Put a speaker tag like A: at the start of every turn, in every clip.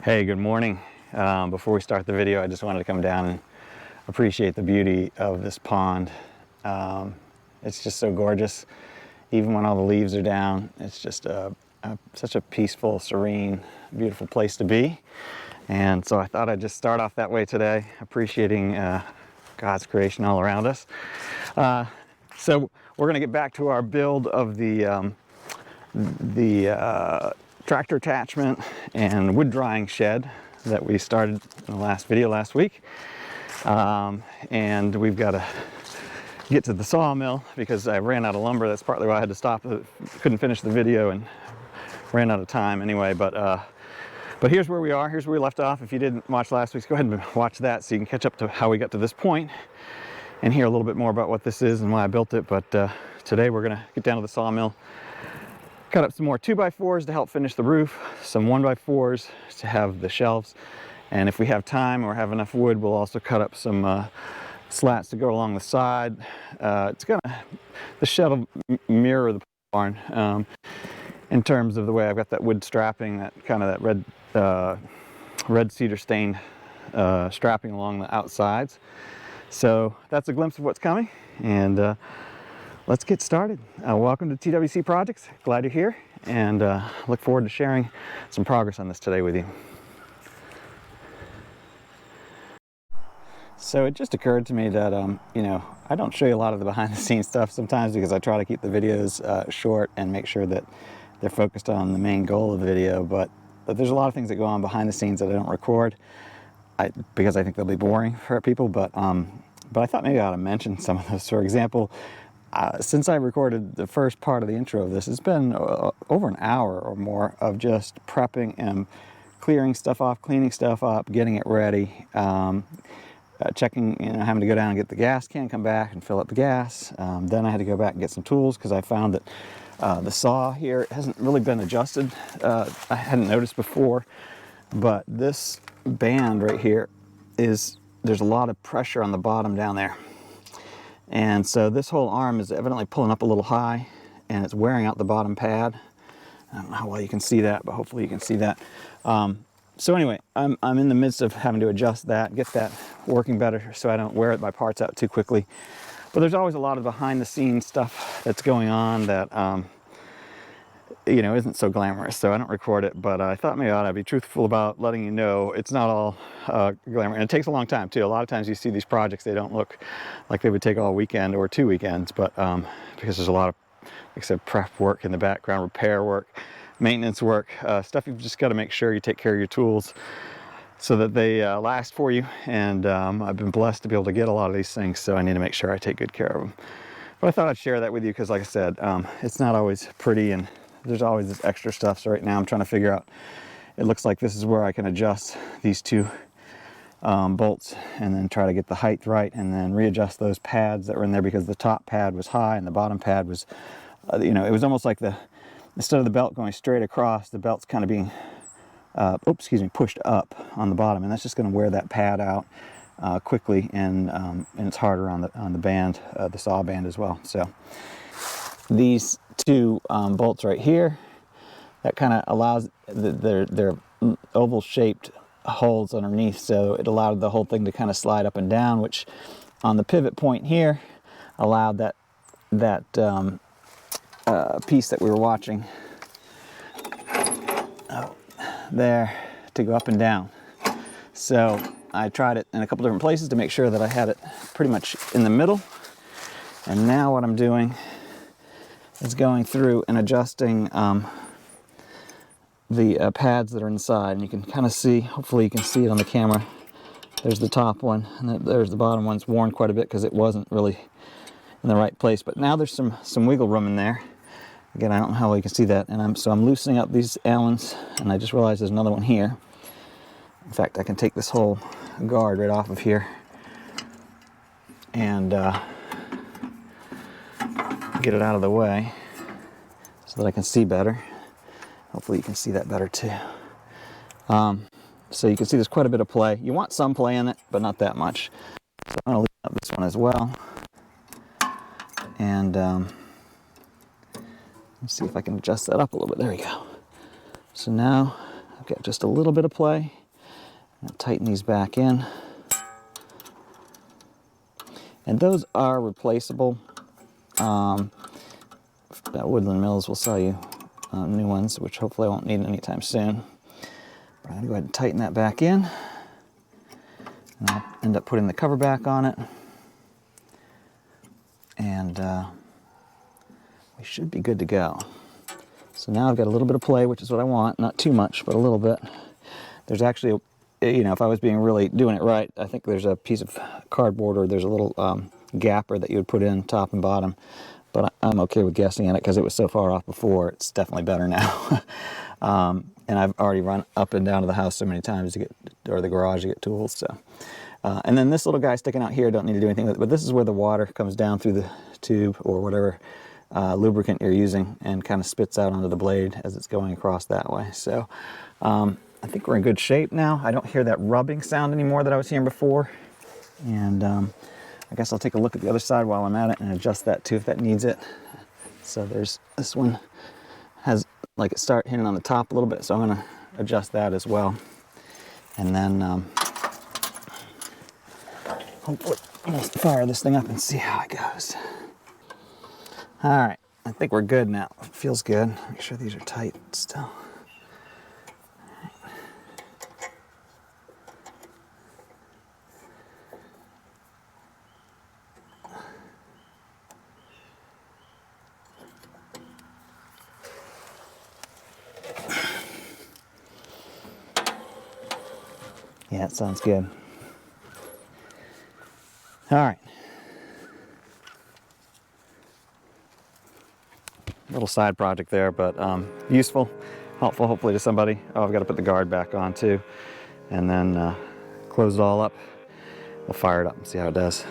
A: Hey, good morning. Before we start the video, I just wanted to come down and appreciate the beauty of this pond. It's just so gorgeous. Even when all the leaves are down, it's just such a peaceful, serene, beautiful place to be. And so I thought I'd just start off that way today, appreciating God's creation all around us. So we're going to get back to our build of the tractor attachment and wood drying shed that we started in the last video last week. And we've got to get to the sawmill because I ran out of lumber. That's partly why I had to stop. Couldn't finish the video and ran out of time anyway. But here's where we are. Here's where we left off. If you didn't watch last week's, go ahead and watch that so you can catch up to how we got to this point and hear a little bit more about what this is and why I built it. But today we're going to get down to the sawmill, cut up some more 2x4s to help finish the roof, some 1x4s to have the shelves, and if we have time or have enough wood, we'll also cut up some slats to go along the side. The shed will mirror the barn in terms of the way I've got that wood strapping, that kind of that red cedar stained strapping along the outsides. So that's a glimpse of what's coming, and let's get started. Welcome to TWC Projects. Glad you're here, and look forward to sharing some progress on this today with you. So it just occurred to me that, I don't show you a lot of the behind the scenes stuff sometimes because I try to keep the videos short and make sure that they're focused on the main goal of the video, but there's a lot of things that go on behind the scenes that I don't record because I think they'll be boring for people, but I thought maybe I ought to mention some of those. For example, since I recorded the first part of the intro of this, it's been over an hour or more of just prepping and clearing stuff off, cleaning stuff up, getting it ready, checking, having to go down and get the gas can, come back and fill up the gas. Then I had to go back and get some tools because I found that the saw here hasn't really been adjusted. I hadn't noticed before, but this band right here there's a lot of pressure on the bottom down there. And so this whole arm is evidently pulling up a little high, and it's wearing out the bottom pad. I don't know how well you can see that, but hopefully you can see that. So anyway, I'm in the midst of having to adjust that, get that working better so I don't wear my parts out too quickly. But there's always a lot of behind the scenes stuff that's going on that isn't so glamorous, so I don't record it, but I thought maybe I ought to be truthful about letting you know it's not all glamour, and it takes a long time too. A lot of times you see these projects, they don't look like they would take all weekend or 2 weekends, but because there's a lot of, like I said, prep work in the background, repair work, maintenance work, stuff you've just got to make sure you take care of your tools so that they last for you, and I've been blessed to be able to get a lot of these things, so I need to make sure I take good care of them. But I thought I'd share that with you because, like I said, it's not always pretty, and there's always this extra stuff. So right now I'm trying to figure out, it looks like this is where I can adjust these two bolts and then try to get the height right and then readjust those pads that were in there because the top pad was high and the bottom pad was, it was almost like instead of the belt going straight across, the belt's kind of being, pushed up on the bottom, and that's just going to wear that pad out quickly, and it's harder on the band, the saw band as well. So these two bolts right here, that kind of allows they're oval shaped holes underneath, so it allowed the whole thing to kind of slide up and down, which on the pivot point here allowed that piece that we were watching there to go up and down. So I tried it in a couple different places to make sure that I had it pretty much in the middle, and now what I'm doing is going through and adjusting the pads that are inside, and you can kind of see, hopefully you can see it on the camera. There's the top one, and there's the bottom one. It's worn quite a bit because it wasn't really in the right place, but now there's some wiggle room in there. Again, I don't know how well you can see that, and so I'm loosening up these Allens, and I just realized there's another one here, In fact, I can take this whole guard right off of here and get it out of the way so that I can see better. Hopefully you can see that better too. So you can see there's quite a bit of play. You want some play in it, but not that much. So I'm going to leave up this one as well. And let's see if I can adjust that up a little bit. There we go. So now I've got just a little bit of play. I'll tighten these back in. And those are replaceable. Woodland Mills will sell you new ones, which hopefully I won't need anytime soon. But I'm going to go ahead and tighten that back in. And I'll end up putting the cover back on it. And we should be good to go. So now I've got a little bit of play, which is what I want. Not too much, but a little bit. There's actually, if I was being really doing it right, I think there's a piece of cardboard or there's a little gapper that you would put in top and bottom. But I'm okay with guessing at it because it was so far off before. It's definitely better now. And I've already run up and down to the house so many times to get, or the garage to get tools. So, and then this little guy sticking out here, don't need to do anything with it. But this is where the water comes down through the tube or whatever lubricant you're using and kind of spits out onto the blade as it's going across that way. So I think we're in good shape now. I don't hear that rubbing sound anymore that I was hearing before. And I guess I'll take a look at the other side while I'm at it and adjust that too if that needs it. So there's this one has like it start hitting on the top a little bit, so I'm going to adjust that as well. And then hopefully we'll fire this thing up and see how it goes. All right, I think we're good now. It feels good. Make sure these are tight still. Yeah, it sounds good. All right. Little side project there, but useful, helpful hopefully to somebody. Oh, I've got to put the guard back on too. And then close it all up. We'll fire it up and see how it does.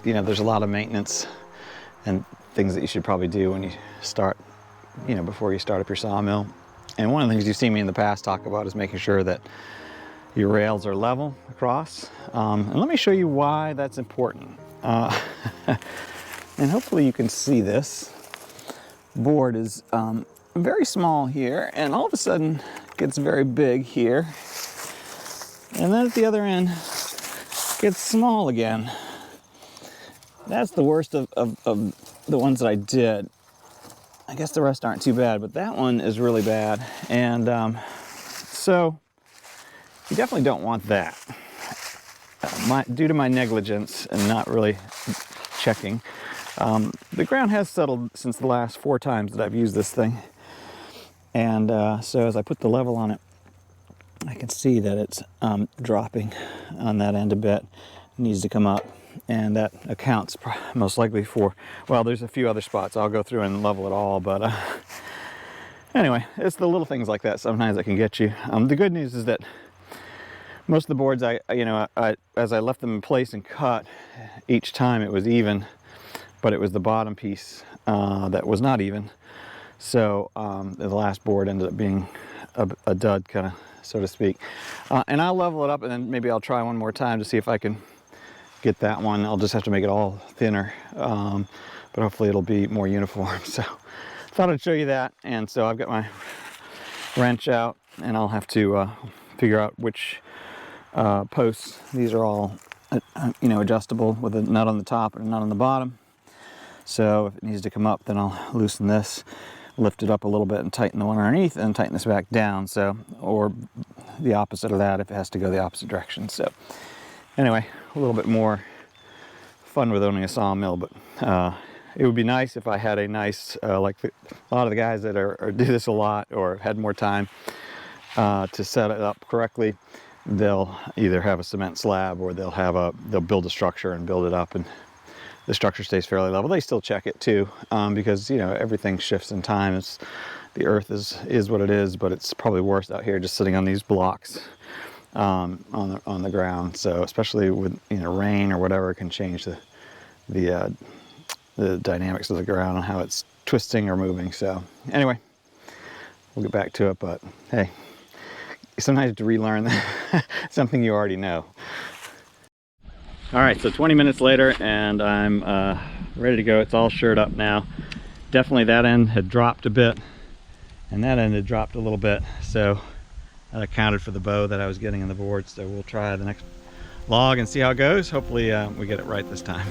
A: There's a lot of maintenance and things that you should probably do when you start, before you start up your sawmill. And one of the things you've seen me in the past talk about is making sure that your rails are level across. And let me show you why that's important. And hopefully you can see this. Board is very small here, and all of a sudden gets very big here. And then at the other end, gets small again. That's the worst of the ones that I did. I guess the rest aren't too bad, but that one is really bad. And so you definitely don't want that. Due to my negligence and not really checking, the ground has settled since the last 4 times that I've used this thing. And so as I put the level on it, I can see that it's dropping on that end a bit. It needs to come up. And that accounts most likely for, well, there's a few other spots. I'll go through and level it all, but Anyway, it's the little things like that sometimes that can get you. The good news is that most of the boards, as I left them in place and cut, each time it was even, but it was the bottom piece that was not even. So the last board ended up being a dud, kind of, so to speak. And I'll level it up, and then maybe I'll try one more time to see if I can get that one. I'll just have to make it all thinner, but hopefully it'll be more uniform. So thought I'd show you that. And so I've got my wrench out, and I'll have to figure out which posts. These are all adjustable with a nut on the top and a nut on the bottom. So if it needs to come up, then I'll loosen this, lift it up a little bit and tighten the one underneath, and tighten this back down. So, or the opposite of that if it has to go the opposite direction. So anyway, a little bit more fun with owning a sawmill, but it would be nice if I had a nice, a lot of the guys that do this a lot or had more time to set it up correctly, they'll either have a cement slab or they'll build a structure and build it up, and the structure stays fairly level. They still check it too, because everything shifts in time. The earth is what it is, but it's probably worse out here just sitting on these blocks on the ground. So especially with rain or whatever, it can change the dynamics of the ground and how it's twisting or moving. So anyway, we'll get back to it. But hey, sometimes you have to relearn something you already know. All right, so 20 minutes later, and I'm ready to go. It's all shored up now. Definitely that end had dropped a bit, and that end had dropped a little bit. So that accounted for the bow that I was getting in the board. So we'll try the next log and see how it goes. Hopefully we get it right this time.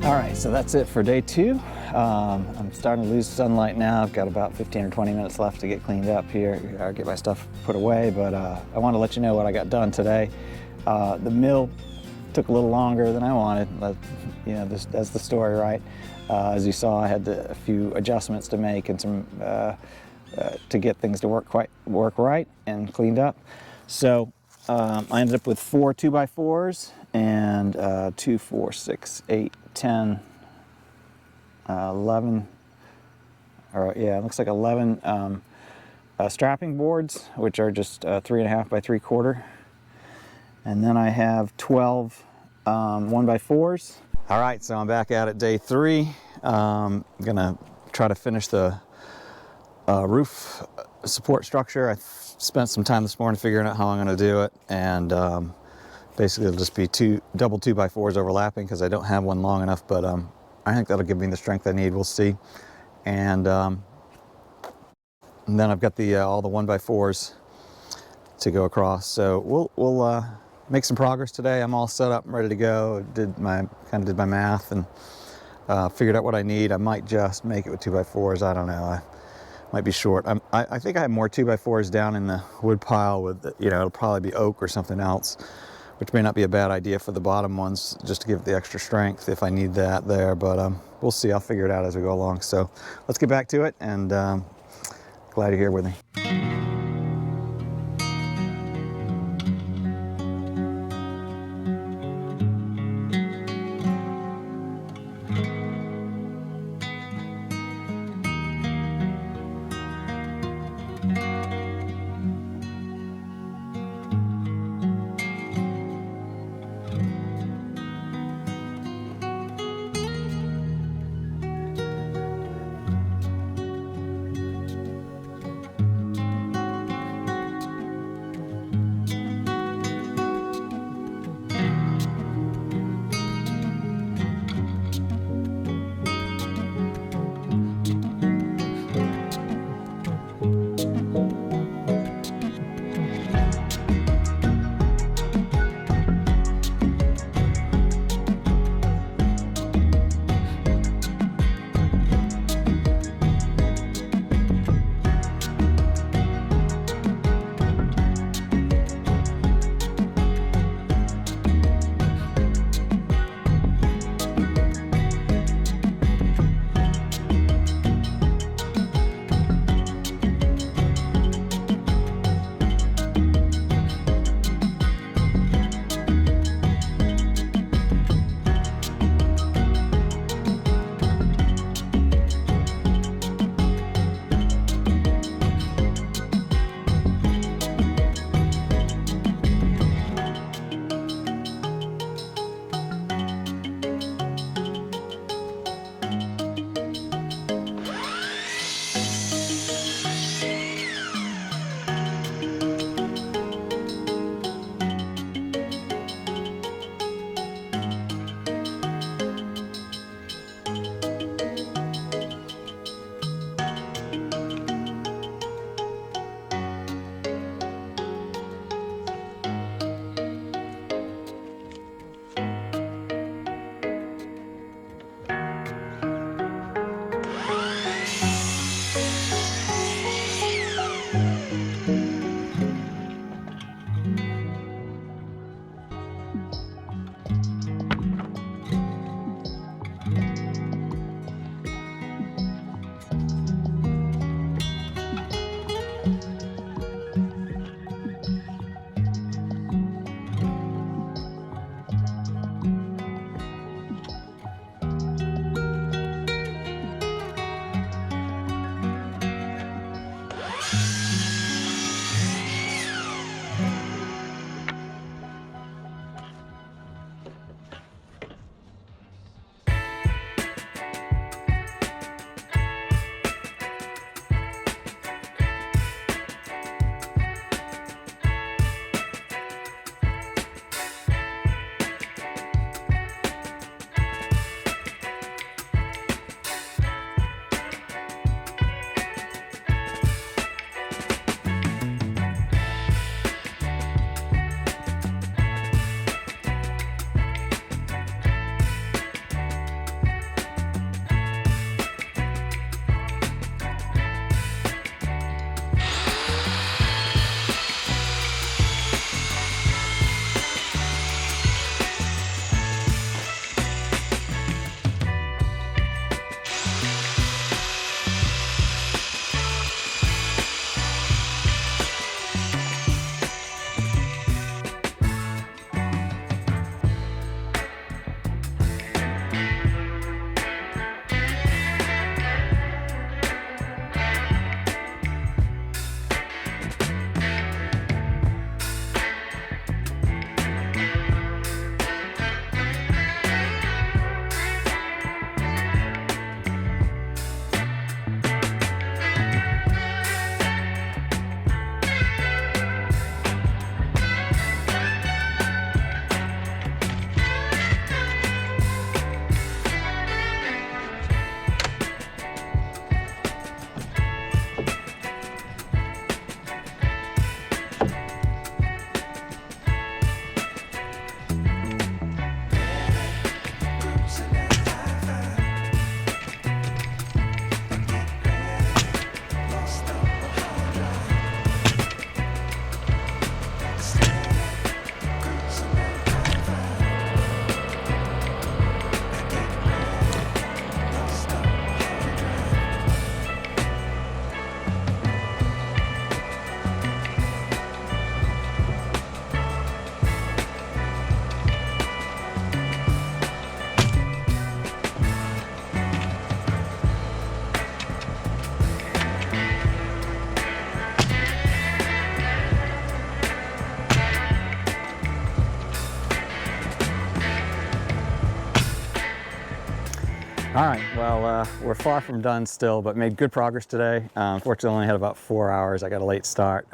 A: All right, so that's it for day 2. I'm starting to lose sunlight now. I've got about 15 or 20 minutes left to get cleaned up here, get my stuff put away, but I want to let you know what I got done today. The mill took a little longer than I wanted, but you know, that's the story, right? As you saw, I had a few adjustments to make and some to get things to work right and cleaned up. So I ended up with 4 2x4s and 2, 4, 6, 8, 10, 11, or yeah, it looks like 11 strapping boards, which are just 3.5 by 3/4. And then I have 12 1x4s. All right, so I'm back at it day 3. I'm gonna try to finish the roof support structure. I spent some time this morning figuring out how I'm gonna do it, and basically it'll just be double 2x4s overlapping because I don't have one long enough, but I think that'll give me the strength I need. We'll see. And then I've got all the 1x4s to go across. So we'll make some progress today. I'm all set up and ready to go. Did my math and figured out what I need. I might just make it with 2x4s. I don't know. I might be short. I think I have more 2x4s down in the wood pile with, you know, it'll probably be oak or something else, which may not be a bad idea for the bottom ones, just to give it the extra strength if I need that there. But we'll see. I'll figure it out as we go along. So let's get back to it, and glad you're here with me. All right, well, we're far from done still, but made good progress today. Unfortunately, only had about 4 hours. I got a late start,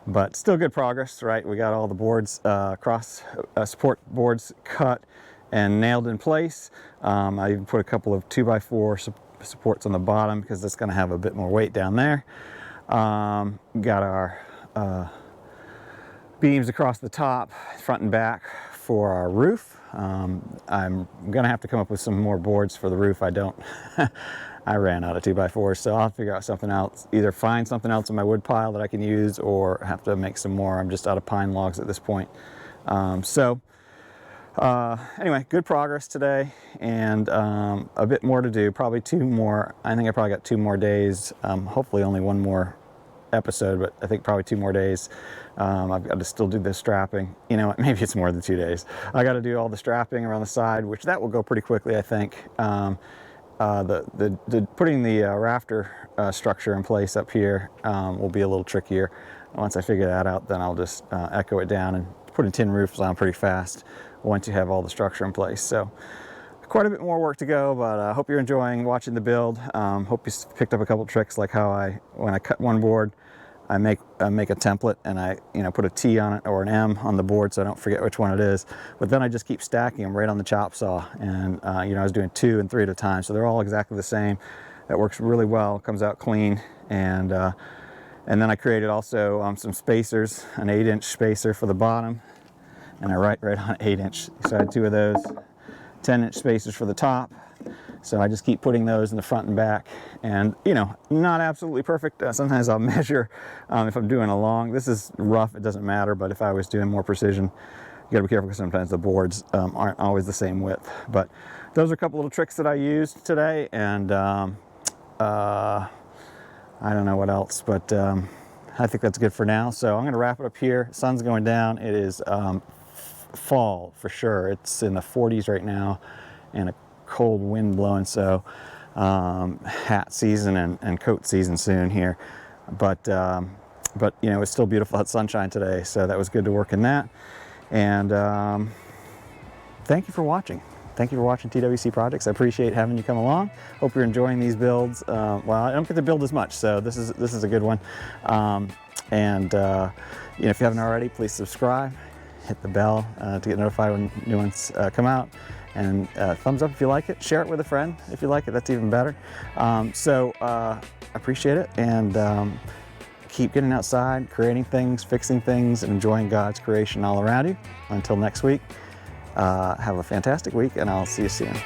A: but still good progress, right? We got all the boards, cross support boards cut and nailed in place. I even put a couple of 2x4 supports on the bottom because that's going to have a bit more weight down there. Got our beams across the top, front and back for our roof. I'm gonna have to come up with some more boards for the roof. I ran out of 2x4s, so I'll figure out something else. Either find something else in my wood pile that I can use, or have to make some more. I'm just out of pine logs at this point. Anyway, good progress today, and a bit more to do. Probably 2 more. I think I probably got 2 more days. Hopefully only 1 more episode, but I think probably 2 more days. I've got to still do the strapping. You know what, maybe it's more than 2 days. I got to do all the strapping around the side, which that will go pretty quickly, I think. Putting the rafter structure in place up here will be a little trickier. Once I figure that out, then I'll just echo it down, and putting tin roofs on pretty fast once you have all the structure in place. So quite a bit more work to go, but I hope you're enjoying watching the build. Hope you picked up a couple tricks, like how when I cut one board, I make a template, and I put a T on it or an M on the board so I don't forget which one it is. But then I just keep stacking them right on the chop saw, and I was doing 2 and 3 at a time, so they're all exactly the same. That works really well, comes out clean. And then I created also some spacers, an 8-inch spacer for the bottom, and I write right on 8-inch. So I had 2 of those, 10-inch spacers for the top. So I just keep putting those in the front and back, and not absolutely perfect. Sometimes I'll measure if I'm doing a long. This is rough, it doesn't matter, but if I was doing more precision, you gotta be careful because sometimes the boards aren't always the same width. But those are a couple little tricks that I used today, and I don't know what else, but I think that's good for now. So I'm gonna wrap it up here. Sun's going down. It is fall for sure. It's in the 40s right now, and a cold wind blowing, so hat season and coat season soon here. But it's still beautiful. Had sunshine today, so that was good to work in that. And thank you for watching. Thank you for watching TWC Projects. I appreciate having you come along. Hope you're enjoying these builds. Well, I don't get to build as much, so this is a good one. If you haven't already, please subscribe, hit the bell to get notified when new ones come out. And thumbs up if you like it. Share it with a friend if you like it. That's even better. Appreciate it, and keep getting outside, creating things, fixing things, and enjoying God's creation all around you. Until next week, have a fantastic week, and I'll see you soon.